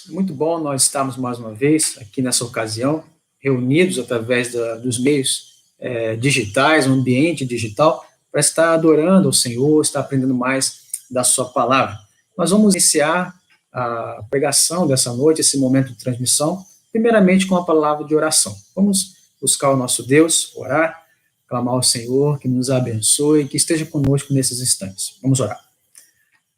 Muito bom nós estarmos mais uma vez aqui nessa ocasião, reunidos através dos meios digitais, um ambiente digital, para estar adorando ao Senhor, estar aprendendo mais da sua palavra. Nós vamos iniciar a pregação dessa noite, esse momento de transmissão, primeiramente com a palavra de oração. Vamos buscar o nosso Deus, orar, clamar ao Senhor que nos abençoe, que esteja conosco nesses instantes. Vamos orar.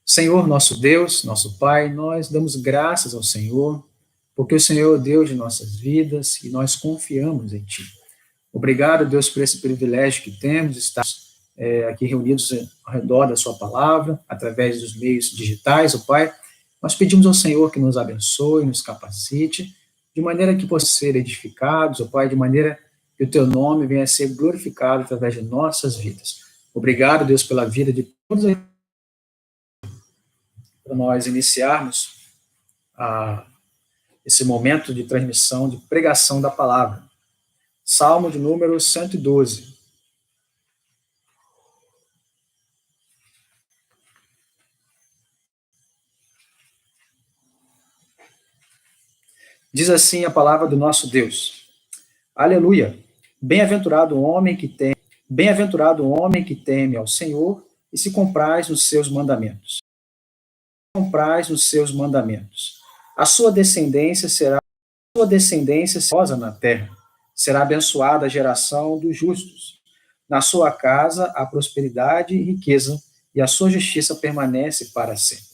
Senhor, nosso Deus, nosso Pai, nós damos graças ao Senhor, porque o Senhor é o Deus de nossas vidas e nós confiamos em Ti. Obrigado, Deus, por esse privilégio que temos de estar aqui reunidos ao redor da Sua palavra, através dos meios digitais, ó Pai. Nós pedimos ao Senhor que nos abençoe, nos capacite, de maneira que possamos ser edificados, ó Pai, de maneira que o Teu nome venha a ser glorificado através de nossas vidas. Obrigado, Deus, pela vida de todos aqui. Para nós iniciarmos esse momento de transmissão, de pregação da palavra. Salmo de número 112. Diz assim a palavra do nosso Deus. Aleluia! Bem-aventurado o homem que teme ao Senhor e se compraz nos seus mandamentos. A sua descendência será rosa na terra. Será abençoada a geração dos justos. Na sua casa há prosperidade e riqueza, e a sua justiça permanece para sempre.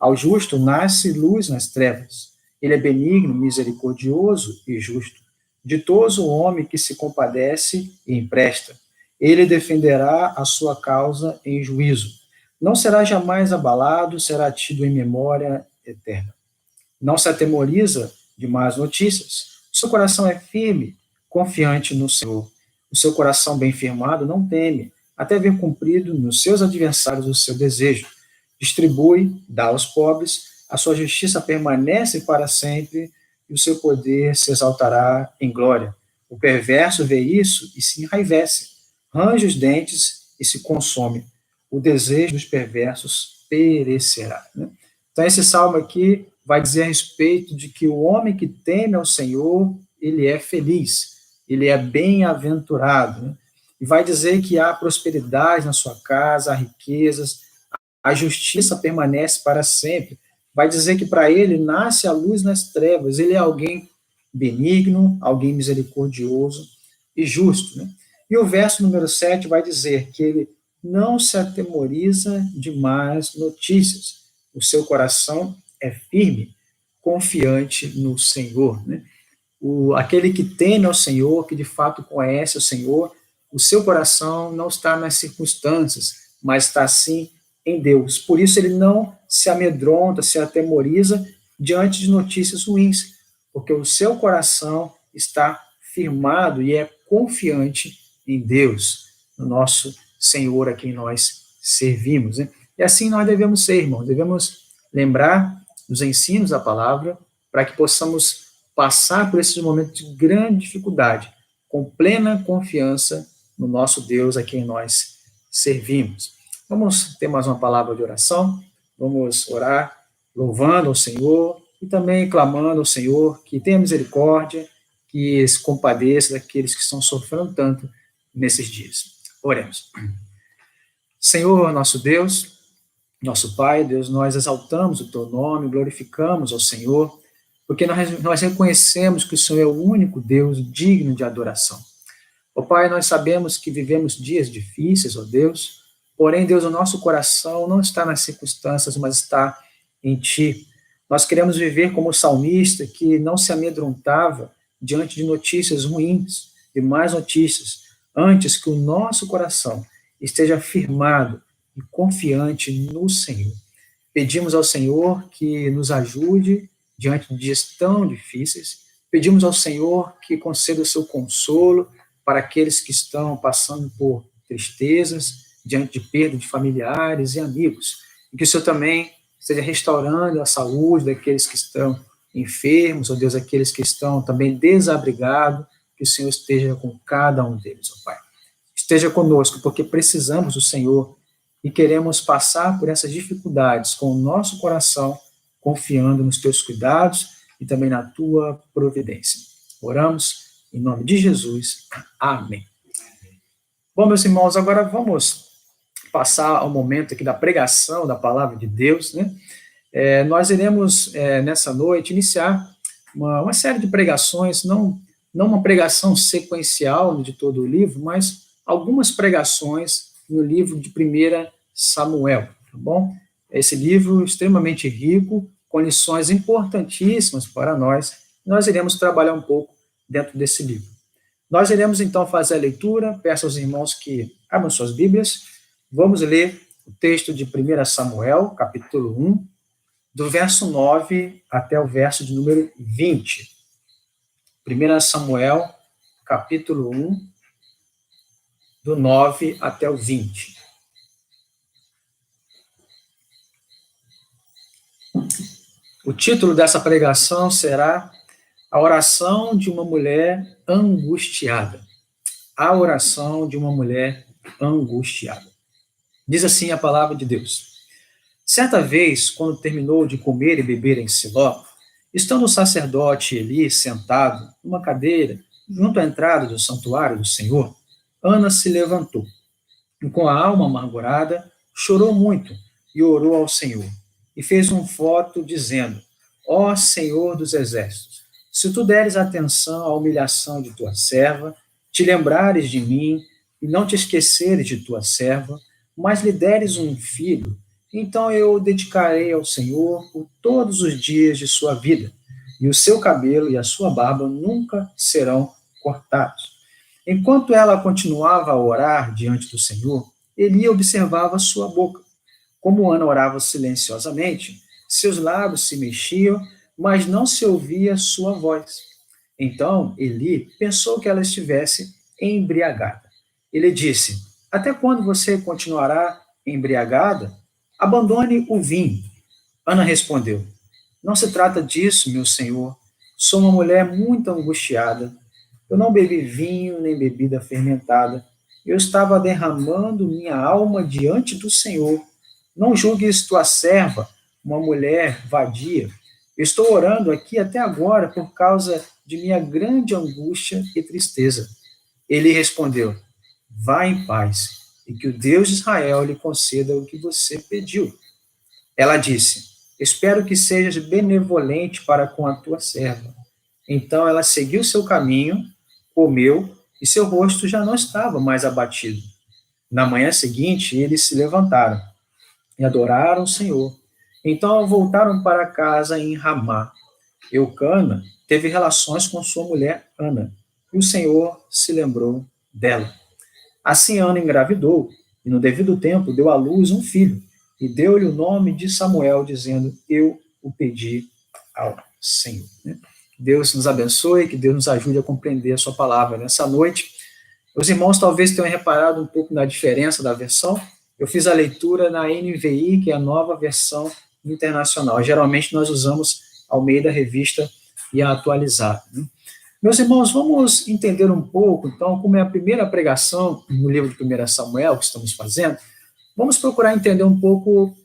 Ao justo nasce luz nas trevas. Ele é benigno, misericordioso e justo. Ditoso o homem que se compadece e empresta. Ele defenderá a sua causa em juízo. Não será jamais abalado, será tido em memória eterna. Não se atemoriza de más notícias. O seu coração é firme, confiante no Senhor. O seu coração bem firmado não teme, até ver cumprido nos seus adversários o seu desejo. Distribui, dá aos pobres, a sua justiça permanece para sempre, e o seu poder se exaltará em glória. O perverso vê isso e se enraivece, range os dentes e se consome. O desejo dos perversos perecerá. Então, esse salmo aqui vai dizer a respeito de que o homem que teme ao Senhor, ele é feliz, ele é bem-aventurado. E vai dizer que há prosperidade na sua casa, há riquezas, a justiça permanece para sempre. Vai dizer que para ele nasce a luz nas trevas, ele é alguém benigno, alguém misericordioso e justo. E o verso número 7 vai dizer que ele não se atemoriza de más notícias. O seu coração é firme, confiante no Senhor. Aquele que teme ao Senhor, que de fato conhece o Senhor, o seu coração não está nas circunstâncias, mas está sim em Deus. Por isso ele não se amedronta, se atemoriza diante de notícias ruins, porque o seu coração está firmado e é confiante em Deus, no nosso Senhor a quem nós servimos. E assim nós devemos ser, irmãos, devemos lembrar dos ensinos da palavra para que possamos passar por esses momentos de grande dificuldade, com plena confiança no nosso Deus a quem nós servimos. Vamos ter mais uma palavra de oração, vamos orar louvando ao Senhor e também clamando ao Senhor que tenha misericórdia, que se compadeça daqueles que estão sofrendo tanto nesses dias. Oremos. Senhor, nosso Deus, nosso Pai, Deus, nós exaltamos o Teu nome, glorificamos ao Senhor, porque nós reconhecemos que o Senhor é o único Deus digno de adoração. Ó Pai, nós sabemos que vivemos dias difíceis, ó Deus, porém, Deus, o nosso coração não está nas circunstâncias, mas está em Ti. Nós queremos viver como o salmista, que não se amedrontava diante de notícias ruins, de más notícias, antes que o nosso coração esteja firmado e confiante no Senhor. Pedimos ao Senhor que nos ajude diante de dias tão difíceis. Pedimos ao Senhor que conceda o seu consolo para aqueles que estão passando por tristezas, diante de perda de familiares e amigos. E que o Senhor também esteja restaurando a saúde daqueles que estão enfermos, ó Deus, aqueles que estão também desabrigados, que o Senhor esteja com cada um deles, ó Pai. Esteja conosco, porque precisamos do Senhor e queremos passar por essas dificuldades com o nosso coração confiando nos teus cuidados e também na tua providência. Oramos em nome de Jesus. Amém. Bom, meus irmãos, agora vamos passar ao momento aqui da pregação da palavra de Deus, né? Nós iremos, nessa noite, iniciar uma série de pregações, não uma pregação sequencial de todo o livro, mas algumas pregações no livro de 1 Samuel, tá bom? Esse livro extremamente rico, com lições importantíssimas para nós. Nós iremos trabalhar um pouco dentro desse livro. Nós iremos, então, fazer a leitura. Peço aos irmãos que abram suas Bíblias. Vamos ler o texto de 1 Samuel, capítulo 1, do verso 9 até o verso de número 20. 1 Samuel, capítulo 1, do 9 até o 20. O título dessa pregação será A Oração de uma Mulher Angustiada. A oração de uma mulher angustiada. Diz assim a palavra de Deus. Certa vez, quando terminou de comer e beber em Siló, estando o sacerdote Eli sentado numa cadeira junto à entrada do santuário do Senhor, Ana se levantou e, com a alma amargurada, chorou muito e orou ao Senhor. E fez um voto dizendo: Ó Senhor dos exércitos, se tu deres atenção à humilhação de tua serva, te lembrares de mim e não te esqueceres de tua serva, mas lhe deres um filho, então eu o dedicarei ao Senhor por todos os dias de sua vida, e o seu cabelo e a sua barba nunca serão cortados. Enquanto ela continuava a orar diante do Senhor, Eli observava sua boca. Como Ana orava silenciosamente, seus lábios se mexiam, mas não se ouvia sua voz. Então Eli pensou que ela estivesse embriagada. Ele disse: Até quando você continuará embriagada? Abandone o vinho. Ana respondeu: Não se trata disso, meu senhor. Sou uma mulher muito angustiada. Eu não bebi vinho nem bebida fermentada. Eu estava derramando minha alma diante do Senhor. Não julgues tua serva, uma mulher vadia. Eu estou orando aqui até agora por causa de minha grande angústia e tristeza. Ele respondeu: Vá em paz, e que o Deus de Israel lhe conceda o que você pediu. Ela disse: Espero que sejas benevolente para com a tua serva. Então ela seguiu seu caminho, comeu, e seu rosto já não estava mais abatido. Na manhã seguinte, eles se levantaram e adoraram o Senhor. Então voltaram para casa em Ramá. Eucana teve relações com sua mulher Ana, e o Senhor se lembrou dela. Assim Ana engravidou, e no devido tempo deu à luz um filho, e deu-lhe o nome de Samuel, dizendo: Eu o pedi ao Senhor. Que Deus nos abençoe, que Deus nos ajude a compreender a sua palavra nessa noite. Os irmãos talvez tenham reparado um pouco na diferença da versão. Eu fiz a leitura na NVI, que é a nova versão internacional. Geralmente nós usamos Almeida Revista e a atualizada. Meus irmãos, vamos entender um pouco, então, como é a primeira pregação no livro de 1 Samuel que estamos fazendo. Vamos procurar entender um pouco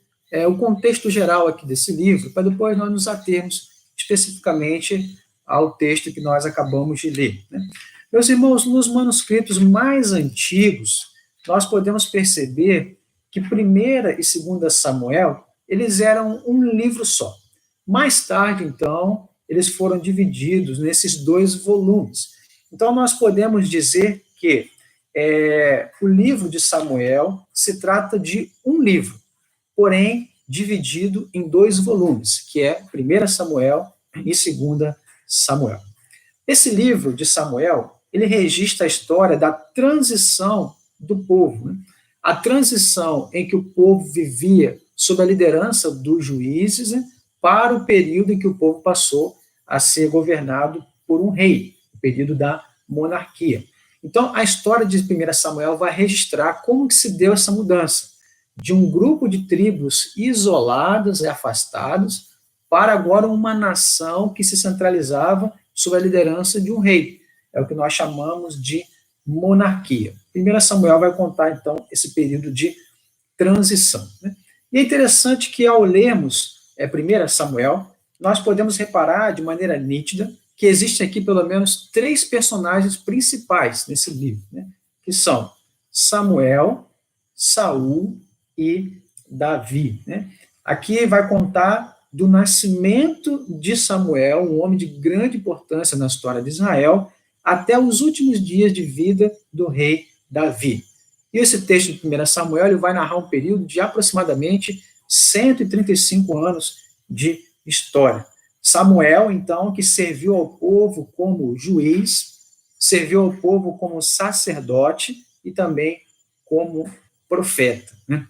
o contexto geral aqui desse livro, para depois nós nos atermos especificamente ao texto que nós acabamos de ler. Meus irmãos, nos manuscritos mais antigos, nós podemos perceber que 1 e 2 Samuel, eles eram um livro só. Mais tarde, então, eles foram divididos nesses 2 volumes. Então, nós podemos dizer que o livro de Samuel se trata de um livro, porém dividido em 2 volumes, que é 1 Samuel e 2 Samuel. Esse livro de Samuel, ele registra a história da transição do povo, a transição em que o povo vivia sob a liderança dos juízes, para o período em que o povo passou a ser governado por um rei, o período da monarquia. Então, a história de 1 Samuel vai registrar como que se deu essa mudança de um grupo de tribos isoladas e afastadas para agora uma nação que se centralizava sob a liderança de um rei. É o que nós chamamos de monarquia. 1 Samuel vai contar, então, esse período de transição. E é interessante que, ao lermos 1 Samuel, nós podemos reparar de maneira nítida que existem aqui pelo menos 3 personagens principais nesse livro, né? Que são Samuel, Saul e Davi, né? Aqui vai contar do nascimento de Samuel, um homem de grande importância na história de Israel, até os últimos dias de vida do rei Davi. E esse texto de 1 Samuel ele vai narrar um período de aproximadamente 135 anos de história. Samuel, então, que serviu ao povo como juiz, serviu ao povo como sacerdote e também como profeta, né?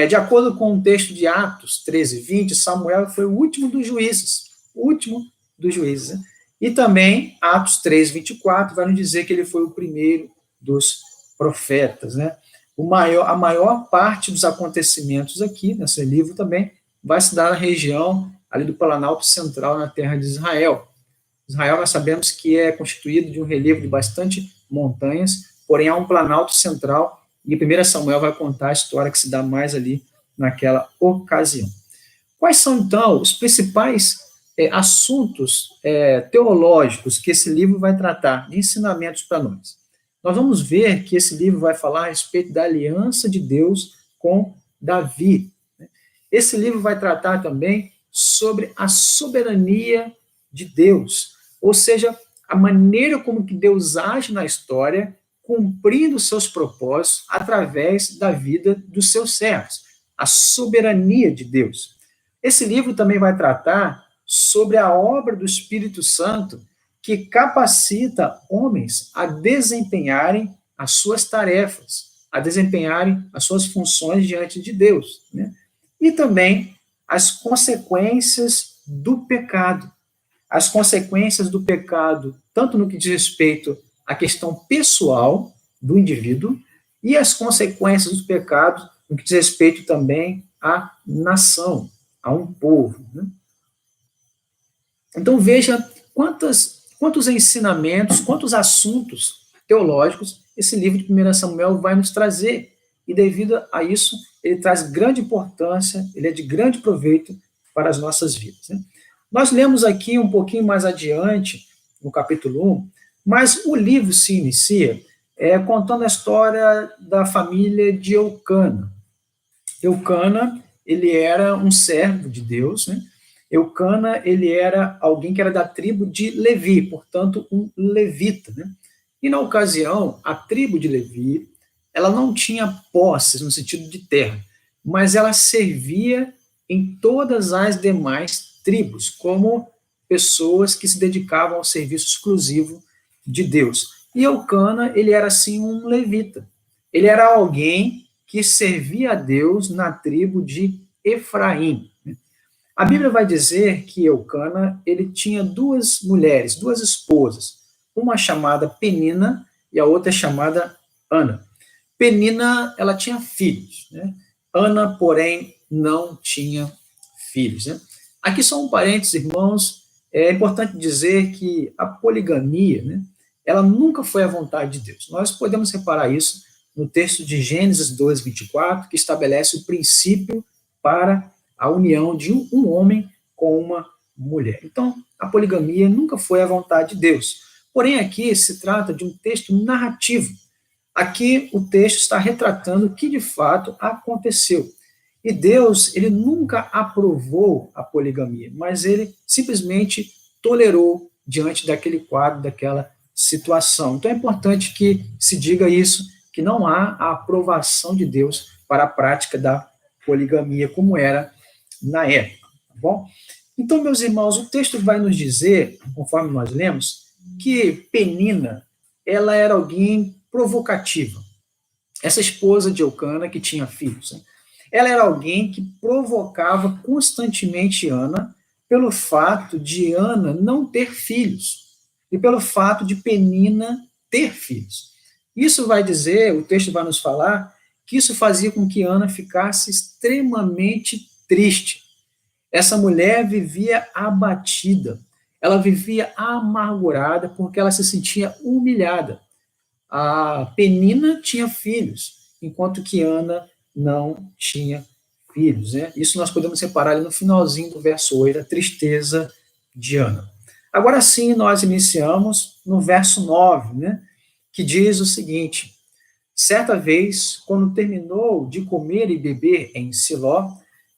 De acordo com o texto de Atos 13, 20, Samuel foi o último dos juízes, né? E também, Atos 3, 24, vai nos dizer que ele foi o primeiro dos profetas, né? A maior parte dos acontecimentos aqui, nesse livro também, vai se dar na região ali do Planalto Central, na terra de Israel. Israel, nós sabemos que é constituído de um relevo de bastante montanhas, porém há um Planalto Central, e 1 Samuel vai contar a história que se dá mais ali naquela ocasião. Quais são, então, os principais assuntos teológicos que esse livro vai tratar, de ensinamentos para nós? Nós vamos ver que esse livro vai falar a respeito da aliança de Deus com Davi. Esse livro vai tratar também sobre a soberania de Deus, ou seja, a maneira como que Deus age na história, cumprindo seus propósitos através da vida dos seus servos, a soberania de Deus. Esse livro também vai tratar sobre a obra do Espírito Santo que capacita homens a desempenharem as suas tarefas, a desempenharem as suas funções diante de Deus, né? E também as consequências do pecado. As consequências do pecado, tanto no que diz respeito à questão pessoal do indivíduo, e as consequências do pecado no que diz respeito também à nação, a um povo, né? Então veja quantos ensinamentos, quantos assuntos teológicos esse livro de 1 Samuel vai nos trazer. E devido a isso, ele traz grande importância, ele é de grande proveito para as nossas vidas, né? Nós lemos aqui um pouquinho mais adiante, no capítulo 1, mas o livro se inicia contando a história da família de Eucana. Eucana, ele era um servo de Deus, né? Eucana, ele era alguém que era da tribo de Levi, portanto, um levita, né? E na ocasião, a tribo de Levi, ela não tinha posses no sentido de terra, mas ela servia em todas as demais tribos, como pessoas que se dedicavam ao serviço exclusivo de Deus. E Eucana, ele era assim um levita. Ele era alguém que servia a Deus na tribo de Efraim. A Bíblia vai dizer que Eucana, ele tinha 2 mulheres, 2 esposas, uma chamada Penina e a outra chamada Ana. Penina, ela tinha filhos, né? Ana, porém, não tinha filhos, né? Aqui só um parênteses, irmãos, é importante dizer que a poligamia, né, ela nunca foi a vontade de Deus. Nós podemos reparar isso no texto de Gênesis 2, 24, que estabelece o princípio para a união de um homem com uma mulher. Então, a poligamia nunca foi a vontade de Deus. Porém, aqui se trata de um texto narrativo. Aqui o texto está retratando o que de fato aconteceu. E Deus, ele nunca aprovou a poligamia, mas ele simplesmente tolerou diante daquele quadro, daquela situação. Então é importante que se diga isso, que não há a aprovação de Deus para a prática da poligamia, como era na época, tá bom? Então, meus irmãos, o texto vai nos dizer, conforme nós lemos, que Penina, ela era alguém provocativa. Essa esposa de Eucana, que tinha filhos, né? Ela era alguém que provocava constantemente Ana pelo fato de Ana não ter filhos e pelo fato de Penina ter filhos. Isso vai dizer, o texto vai nos falar, que isso fazia com que Ana ficasse extremamente triste. Essa mulher vivia abatida, ela vivia amargurada porque ela se sentia humilhada. A Penina tinha filhos, enquanto que Ana não tinha filhos, né? Isso nós podemos separar ali no finalzinho do verso 8, a tristeza de Ana. Agora sim, nós iniciamos no verso 9, né? Que diz o seguinte: certa vez, quando terminou de comer e beber em Siló,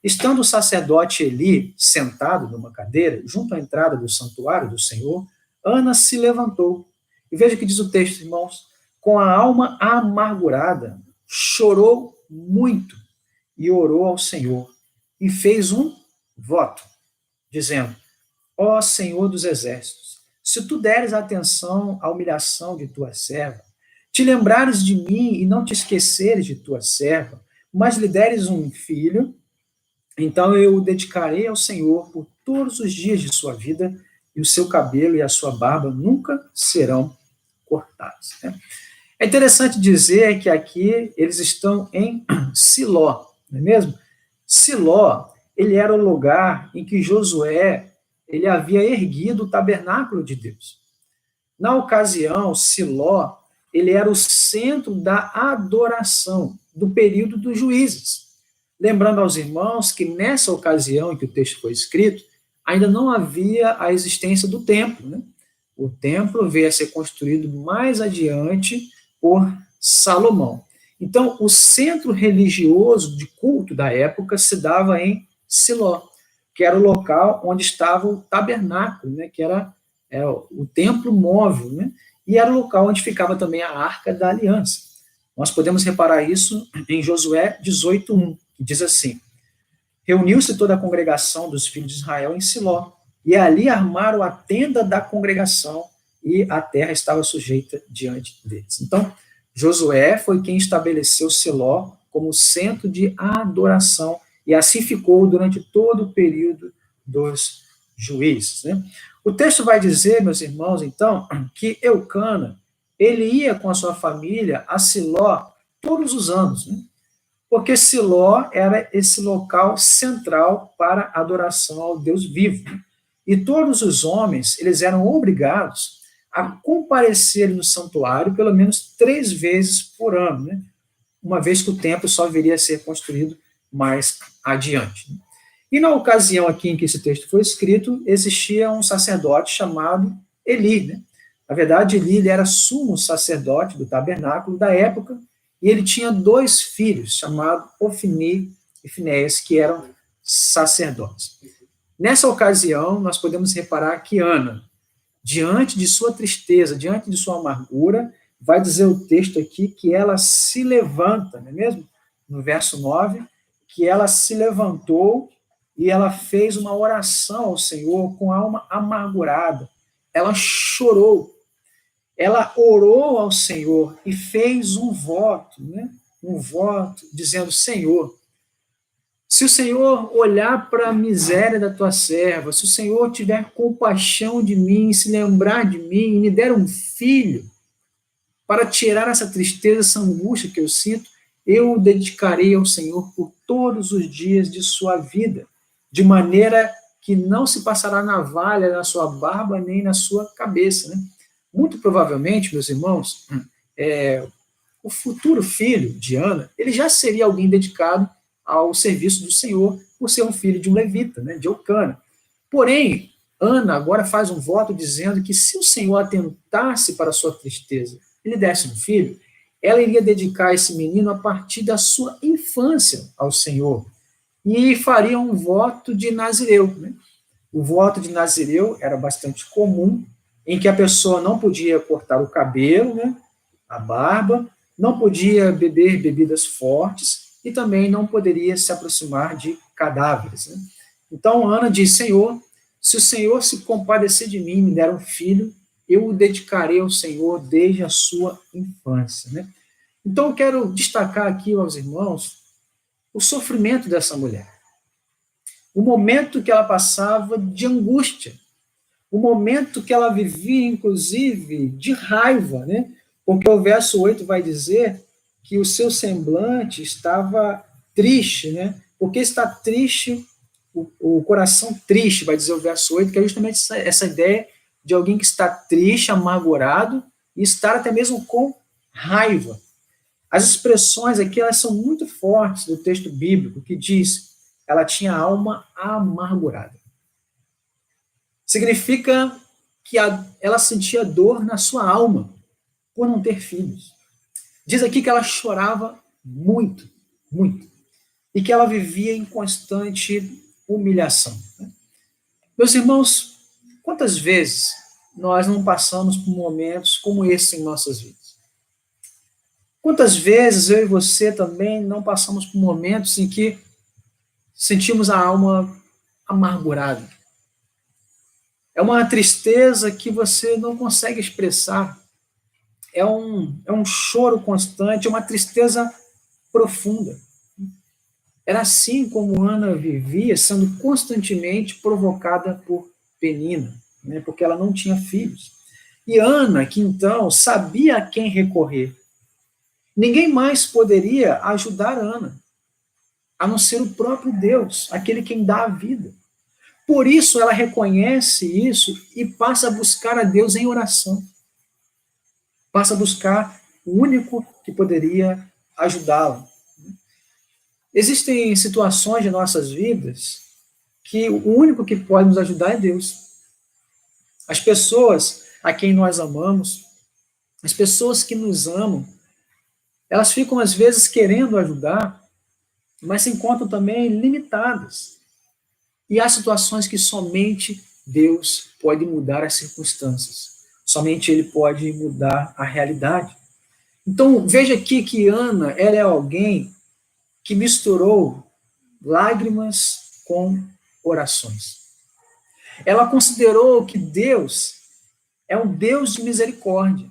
estando o sacerdote Eli sentado numa cadeira, junto à entrada do santuário do Senhor, Ana se levantou. E veja o que diz o texto, irmãos: com a alma amargurada, chorou muito e orou ao Senhor, e fez um voto, dizendo: ó Senhor dos exércitos, se tu deres atenção à humilhação de tua serva, te lembrares de mim e não te esqueceres de tua serva, mas lhe deres um filho, então eu o dedicarei ao Senhor por todos os dias de sua vida, e o seu cabelo e a sua barba nunca serão cortados. Né? É interessante dizer que aqui eles estão em Siló, não é mesmo? Siló, ele era o lugar em que Josué ele havia erguido o tabernáculo de Deus. Na ocasião, Siló, ele era o centro da adoração do período dos juízes. Lembrando aos irmãos que nessa ocasião em que o texto foi escrito, ainda não havia a existência do templo, né? O templo veio a ser construído mais adiante por Salomão. Então, o centro religioso de culto da época se dava em Siló, que era o local onde estava o tabernáculo, né, que era o templo móvel, né, e era o local onde ficava também a Arca da Aliança. Nós podemos reparar isso em Josué 18:1, que diz assim: reuniu-se toda a congregação dos filhos de Israel em Siló, e ali armaram a tenda da congregação, e a terra estava sujeita diante deles. Então, Josué foi quem estabeleceu Siló como centro de adoração, e assim ficou durante todo o período dos juízes. Né? O texto vai dizer, meus irmãos, então, que Eucana, ele ia com a sua família a Siló todos os anos, né? Porque Siló era esse local central para a adoração ao Deus vivo. Né? E todos os homens, eles eram obrigados a comparecer no santuário pelo menos 3 vezes por ano, né? Uma vez que o templo só viria a ser construído mais adiante. Né? E na ocasião aqui em que esse texto foi escrito, existia um sacerdote chamado Eli. Né? Na verdade, Eli era sumo sacerdote do tabernáculo da época, e ele tinha 2 filhos, chamados Ofni e Finéias, que eram sacerdotes. Nessa ocasião, nós podemos reparar que Ana, diante de sua tristeza, diante de sua amargura, vai dizer o texto aqui que ela se levanta, não é mesmo? No verso 9, que ela se levantou e ela fez uma oração ao Senhor com a alma amargurada. Ela chorou. Ela orou ao Senhor e fez um voto, né? Um voto dizendo: Senhor, se o Senhor olhar para a miséria da tua serva, se o Senhor tiver compaixão de mim, se lembrar de mim e me der um filho para tirar essa tristeza, essa angústia que eu sinto, eu o dedicarei ao Senhor por todos os dias de sua vida, de maneira que não se passará navalha na sua barba nem na sua cabeça, né? Muito provavelmente, meus irmãos, o futuro filho de Ana, ele já seria alguém dedicado ao serviço do Senhor, por ser um filho de um levita, né, de Eucana. Porém, Ana agora faz um voto dizendo que se o Senhor atentasse para a sua tristeza, ele desse um filho, ela iria dedicar esse menino a partir da sua infância ao Senhor, e faria um voto de Nazireu. Né? O voto de Nazireu era bastante comum, em que a pessoa não podia cortar o cabelo, né, a barba, não podia beber bebidas fortes e também não poderia se aproximar de cadáveres. Né? Então Ana diz: Senhor, se o Senhor se compadecer de mim e me der um filho, eu o dedicarei ao Senhor desde a sua infância. Né? Então eu quero destacar aqui aos irmãos o sofrimento dessa mulher, o momento que ela passava de angústia, o momento que ela vivia, inclusive, de raiva, né? Porque o verso 8 vai dizer que o seu semblante estava triste, né? Porque está triste, o coração triste, vai dizer o verso 8, que é justamente essa ideia de alguém que está triste, amargurado, e estar até mesmo com raiva. As expressões aqui, elas são muito fortes do texto bíblico, que diz ela tinha a alma amargurada. Significa que ela sentia dor na sua alma por não ter filhos. Diz aqui que ela chorava muito, muito, e que ela vivia em constante humilhação. Meus irmãos, quantas vezes nós não passamos por momentos como esse em nossas vidas? Quantas vezes eu e você também não passamos por momentos em que sentimos a alma amargurada? É uma tristeza que você não consegue expressar. É um choro constante, é uma tristeza profunda. Era assim como Ana vivia, sendo constantemente provocada por Penina, né, porque ela não tinha filhos. E Ana, que então sabia a quem recorrer, ninguém mais poderia ajudar Ana, a não ser o próprio Deus, aquele quem dá a vida. Por isso ela reconhece isso e passa a buscar a Deus em oração. Passa a buscar o único que poderia ajudá-la. Existem situações de nossas vidas que o único que pode nos ajudar é Deus. As pessoas a quem nós amamos, as pessoas que nos amam, elas ficam às vezes querendo ajudar, mas se encontram também limitadas. E há situações que somente Deus pode mudar as circunstâncias. Somente Ele pode mudar a realidade. Então, veja aqui que Ana, ela é alguém que misturou lágrimas com orações. Ela considerou que Deus é um Deus de misericórdia.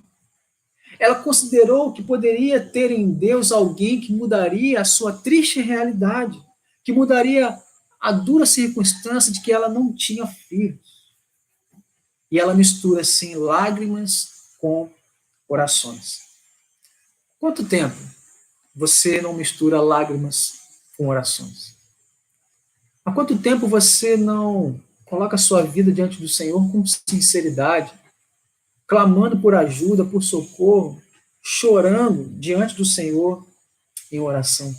Ela considerou que poderia ter em Deus alguém que mudaria a sua triste realidade, que mudaria a dura circunstância de que ela não tinha filhos. E ela mistura, assim, lágrimas com orações. Quanto tempo você não mistura lágrimas com orações? Há quanto tempo você não coloca a sua vida diante do Senhor com sinceridade, clamando por ajuda, por socorro, chorando diante do Senhor em oração?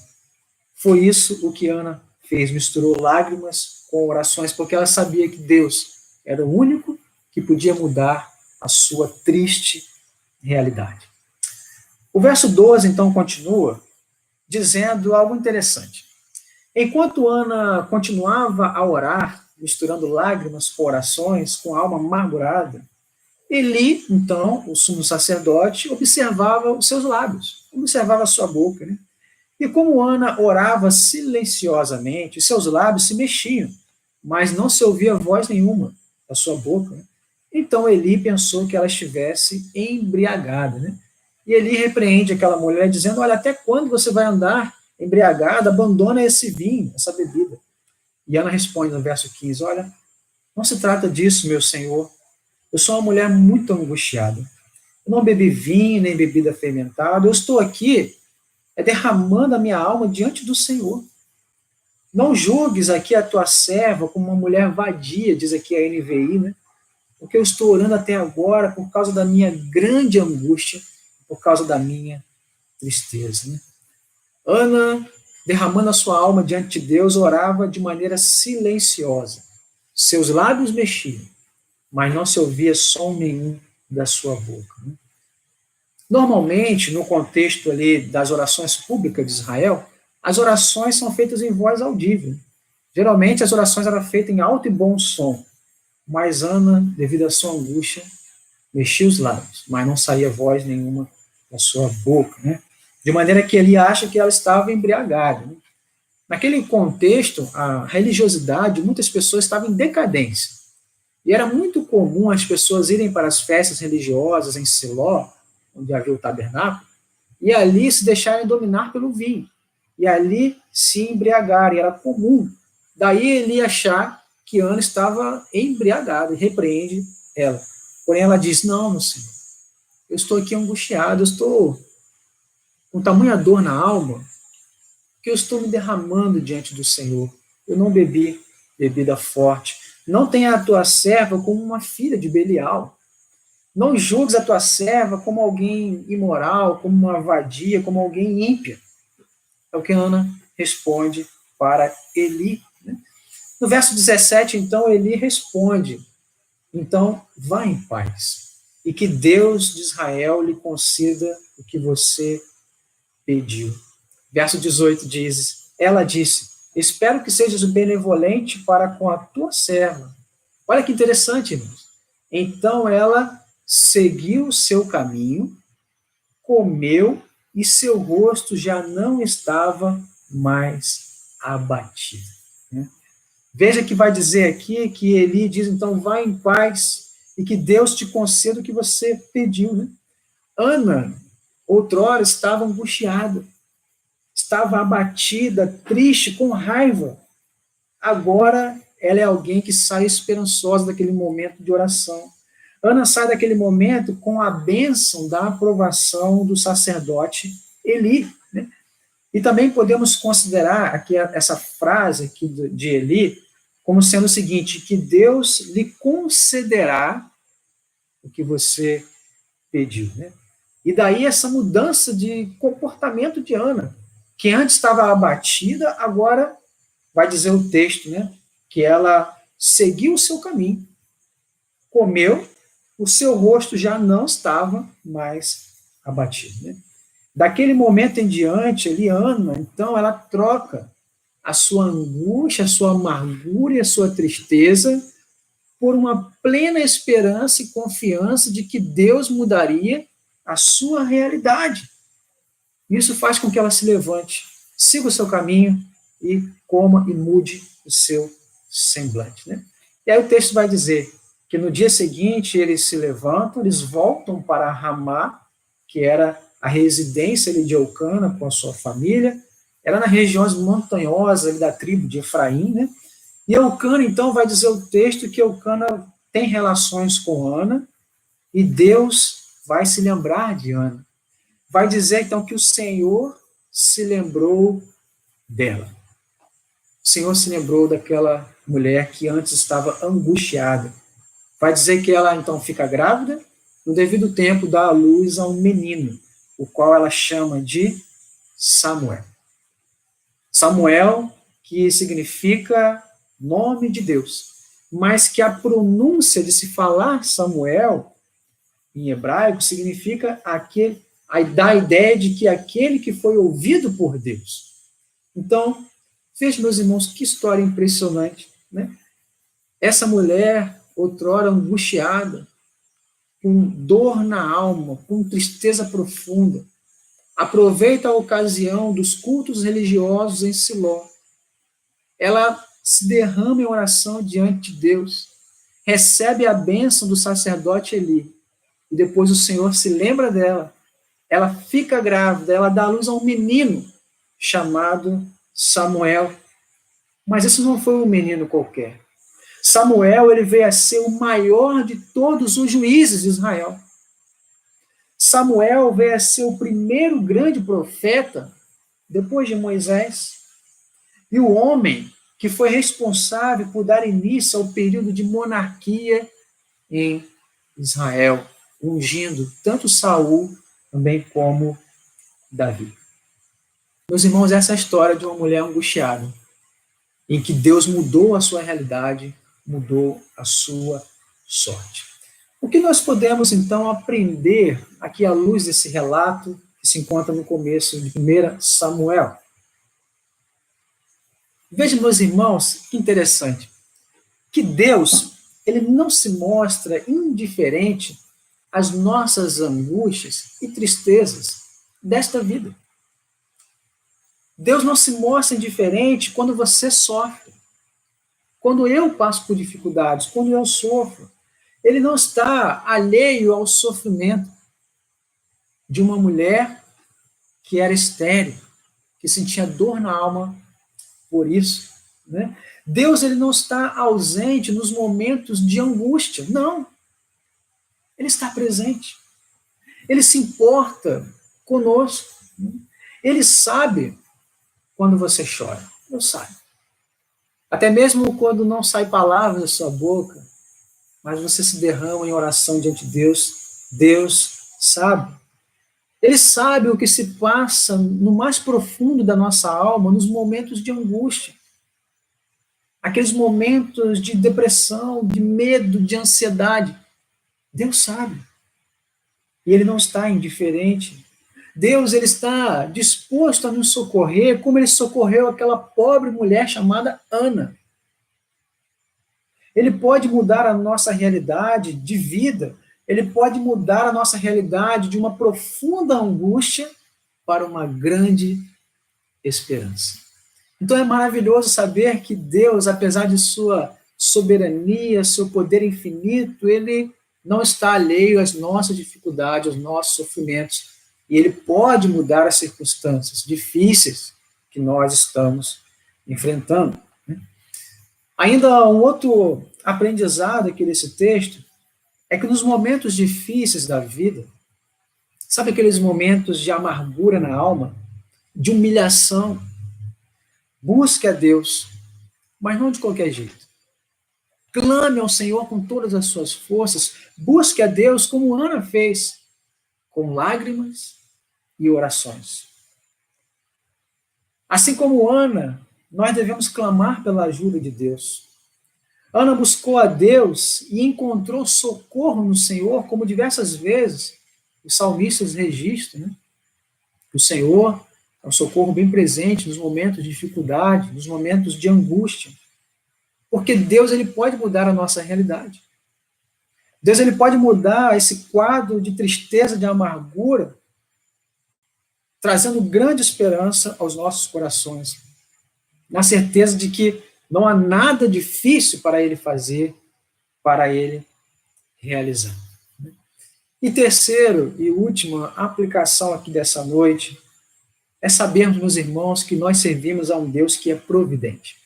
Foi isso o que Ana fez, misturou lágrimas com orações, porque ela sabia que Deus era o único que podia mudar a sua triste realidade. O verso 12, então, continua dizendo algo interessante. Enquanto Ana continuava a orar, misturando lágrimas com orações, com a alma amargurada, Eli, então, o sumo sacerdote, observava os seus lábios, observava a sua boca, né? E como Ana orava silenciosamente, seus lábios se mexiam, mas não se ouvia voz nenhuma da sua boca, né? Então Eli pensou que ela estivesse embriagada, né? E Eli repreende aquela mulher dizendo: olha, até quando você vai andar embriagada? Abandona esse vinho, essa bebida. E Ana responde no verso 15, olha, não se trata disso, meu senhor. Eu sou uma mulher muito angustiada. Eu não bebi vinho, nem bebida fermentada. Eu estou aqui derramando a minha alma diante do Senhor. Não julgues aqui a tua serva como uma mulher vadia, diz aqui a NVI, né? Porque eu estou orando até agora por causa da minha grande angústia, por causa da minha tristeza, né? Ana, derramando a sua alma diante de Deus, orava de maneira silenciosa. Seus lábios mexiam, mas não se ouvia som nenhum da sua boca, né? Normalmente, no contexto ali das orações públicas de Israel, as orações são feitas em voz audível. Geralmente, as orações eram feitas em alto e bom som, mas Ana, devido à sua angústia, mexia os lábios, mas não saía voz nenhuma da sua boca, né? De maneira que ele acha que ela estava embriagada, né? Naquele contexto, a religiosidade, muitas pessoas estavam em decadência. E era muito comum as pessoas irem para as festas religiosas em Siló, onde havia o tabernáculo, e ali se deixarem dominar pelo vinho, e ali se embriagarem, era comum. Daí ele achar que Ana estava embriagada, e repreende ela. Porém ela diz, não, meu Senhor, eu estou aqui angustiado, eu estou com tamanha dor na alma, que eu estou me derramando diante do Senhor. Eu não bebi bebida forte. Não tenha a tua serva como uma filha de Belial. Não julgues a tua serva como alguém imoral, como uma vadia, como alguém ímpia. É o que Ana responde para Eli. No verso 17, então, Eli responde: então, vá em paz, e que Deus de Israel lhe conceda o que você pediu. Verso 18 diz: ela disse: espero que sejas benevolente para com a tua serva. Olha que interessante, irmãos. Então ela seguiu o seu caminho, comeu, e seu rosto já não estava mais abatido. Veja que vai dizer aqui que Eli diz: então vá em paz e que Deus te conceda o que você pediu. Né? Ana, outrora, estava angustiada, estava abatida, triste, com raiva. Agora ela é alguém que sai esperançosa daquele momento de oração. Ana sai daquele momento com a bênção da aprovação do sacerdote Eli. Né? E também podemos considerar aqui essa frase aqui de Eli como sendo o seguinte: que Deus lhe concederá o que você pediu. Né? E daí essa mudança de comportamento de Ana, que antes estava abatida, agora vai dizer o texto, né, que ela seguiu o seu caminho, comeu, o seu rosto já não estava mais abatido. Né? Daquele momento em diante, Ana, então, ela troca a sua angústia, a sua amargura e a sua tristeza por uma plena esperança e confiança de que Deus mudaria a sua realidade. Isso faz com que ela se levante, siga o seu caminho e coma e mude o seu semblante. Né? E aí o texto vai dizer que no dia seguinte eles se levantam, eles voltam para Ramá, que era a residência de Eucana com a sua família, era na regiões montanhosas da tribo de Efraim, né? E Eucana, então, vai dizer o texto que Eucana tem relações com Ana, e Deus vai se lembrar de Ana. Vai dizer, então, que o Senhor se lembrou dela. O Senhor se lembrou daquela mulher que antes estava angustiada. Vai dizer que ela, então, fica grávida, no devido tempo dá à luz a um menino, o qual ela chama de Samuel. Samuel, que significa nome de Deus, mas que a pronúncia de se falar Samuel, em hebraico, significa aquele, dá a ideia de que aquele que foi ouvido por Deus. Então, veja, meus irmãos, que história impressionante, né? Essa mulher, outrora angustiada, com dor na alma, com tristeza profunda, aproveita a ocasião dos cultos religiosos em Siló. Ela se derrama em oração diante de Deus, recebe a bênção do sacerdote Eli, e depois o Senhor se lembra dela, ela fica grávida, ela dá à luz a um menino chamado Samuel. Mas esse não foi um menino qualquer. Samuel, ele veio a ser o maior de todos os juízes de Israel. Samuel veio a ser o primeiro grande profeta, depois de Moisés, e o homem que foi responsável por dar início ao período de monarquia em Israel, ungindo tanto Saul também como Davi. Meus irmãos, essa é a história de uma mulher angustiada, em que Deus mudou a sua realidade, mudou a sua sorte. O que nós podemos, então, aprender aqui à luz desse relato que se encontra no começo de 1 Samuel? Vejam, meus irmãos, que interessante, que Deus, ele não se mostra indiferente às nossas angústias e tristezas desta vida. Deus não se mostra indiferente quando você sofre, quando eu passo por dificuldades, quando eu sofro. Ele não está alheio ao sofrimento de uma mulher que era estéril, que sentia dor na alma por isso. Né? Deus, ele não está ausente nos momentos de angústia, não. Ele está presente. Ele se importa conosco. Ele sabe quando você chora. Deus sabe. Até mesmo quando não sai palavras da sua boca, mas você se derrama em oração diante de Deus, Deus sabe. Ele sabe o que se passa no mais profundo da nossa alma, nos momentos de angústia. aqueles momentos de depressão, de medo, de ansiedade. Deus sabe. E Ele não está indiferente. Deus, Ele está disposto a nos socorrer, como Ele socorreu aquela pobre mulher chamada Ana. Ele pode mudar a nossa realidade de vida, Ele pode mudar a nossa realidade de uma profunda angústia para uma grande esperança. Então é maravilhoso saber que Deus, apesar de sua soberania, seu poder infinito, Ele não está alheio às nossas dificuldades, aos nossos sofrimentos, e Ele pode mudar as circunstâncias difíceis que nós estamos enfrentando. Ainda um outro aprendizado aqui desse texto é que nos momentos difíceis da vida, sabe aqueles momentos de amargura na alma, de humilhação, busque a Deus, mas não de qualquer jeito. Clame ao Senhor com todas as suas forças, busque a Deus como Ana fez, com lágrimas e orações. Assim como Ana, nós devemos clamar pela ajuda de Deus. Ana buscou a Deus e encontrou socorro no Senhor, como diversas vezes os salmistas registram, né? O Senhor é um socorro bem presente nos momentos de dificuldade, nos momentos de angústia. Porque Deus, Ele pode mudar a nossa realidade. Deus, Ele pode mudar esse quadro de tristeza, de amargura, trazendo grande esperança aos nossos corações, na certeza de que não há nada difícil para Ele fazer, para Ele realizar. E terceiro e última aplicação aqui dessa noite é sabermos, meus irmãos, que nós servimos a um Deus que é providente.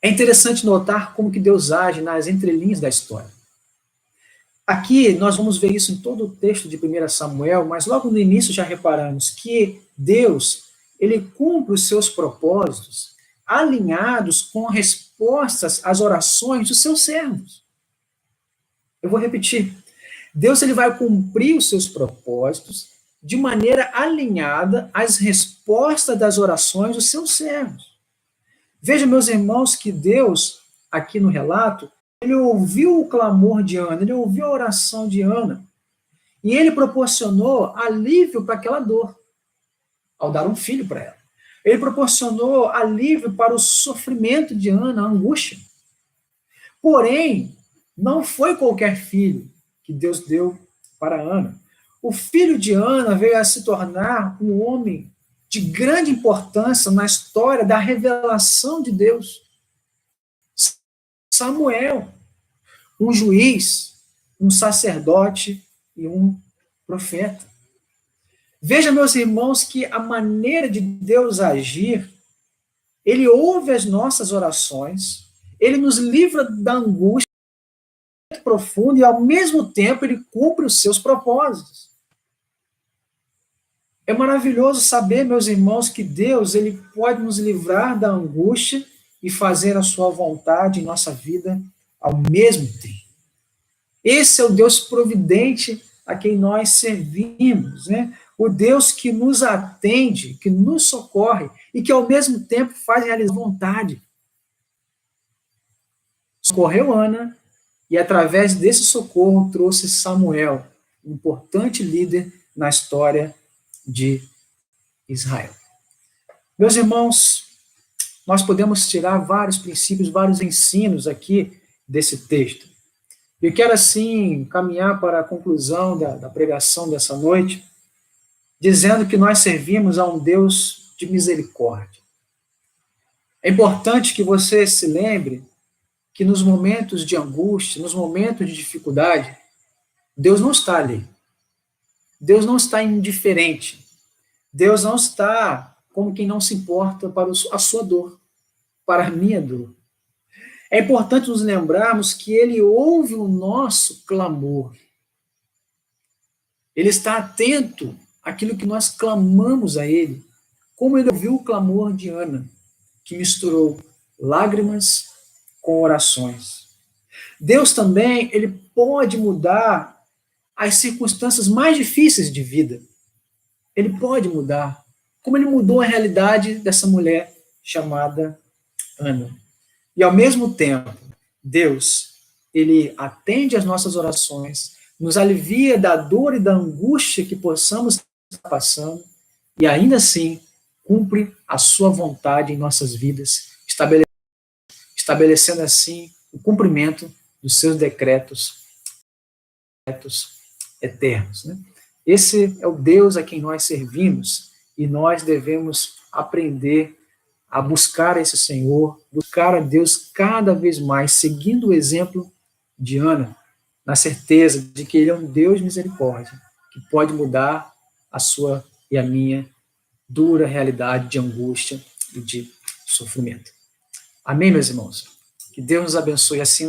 É interessante notar como que Deus age nas entrelinhas da história. Aqui nós vamos ver isso em todo o texto de 1 Samuel, mas logo no início já reparamos que Deus, Ele cumpre os seus propósitos alinhados com respostas às orações dos seus servos. Eu vou repetir. Deus, Ele vai cumprir os seus propósitos de maneira alinhada às respostas das orações dos seus servos. Veja, meus irmãos, que Deus, aqui no relato, Ele ouviu o clamor de Ana, Ele ouviu a oração de Ana, e Ele proporcionou alívio para aquela dor, ao dar um filho para ela. Ele proporcionou alívio para o sofrimento de Ana, a angústia. Porém, não foi qualquer filho que Deus deu para Ana. O filho de Ana veio a se tornar um homem de grande importância na história da revelação de Deus. Samuel, um juiz, um sacerdote e um profeta. Veja, meus irmãos, que a maneira de Deus agir, Ele ouve as nossas orações, Ele nos livra da angústia profunda e, ao mesmo tempo, Ele cumpre os seus propósitos. É maravilhoso saber, meus irmãos, que Deus, Ele pode nos livrar da angústia e fazer a sua vontade em nossa vida ao mesmo tempo. Esse é o Deus providente a quem nós servimos, né? O Deus que nos atende, que nos socorre e que, ao mesmo tempo, faz realizar a vontade. Socorreu Ana e, através desse socorro, trouxe Samuel, um importante líder na história de Israel. Meus irmãos, nós podemos tirar vários princípios, vários ensinos aqui desse texto. Eu quero, assim, caminhar para a conclusão da pregação dessa noite, dizendo que nós servimos a um Deus de misericórdia. É importante que você se lembre que nos momentos de angústia, nos momentos de dificuldade, Deus não está ali. Deus não está indiferente. Deus não está como quem não se importa para a sua dor, para a minha dor. É importante nos lembrarmos que Ele ouve o nosso clamor. Ele está atento àquilo que nós clamamos a Ele, como Ele ouviu o clamor de Ana, que misturou lágrimas com orações. Deus também, Ele pode mudar as circunstâncias mais difíceis de vida. Ele pode mudar, como Ele mudou a realidade dessa mulher chamada Ana. E ao mesmo tempo, Deus, ele atende às nossas orações, nos alivia da dor e da angústia que possamos estar passando, e ainda assim cumpre a sua vontade em nossas vidas, estabelecendo assim o cumprimento dos seus decretos eternos. Né? Esse é o Deus a quem nós servimos, e nós devemos aprender a buscar esse Senhor, buscar a Deus cada vez mais, seguindo o exemplo de Ana, na certeza de que Ele é um Deus de misericórdia, que pode mudar a sua e a minha dura realidade de angústia e de sofrimento. Amém, meus irmãos? Que Deus nos abençoe assim.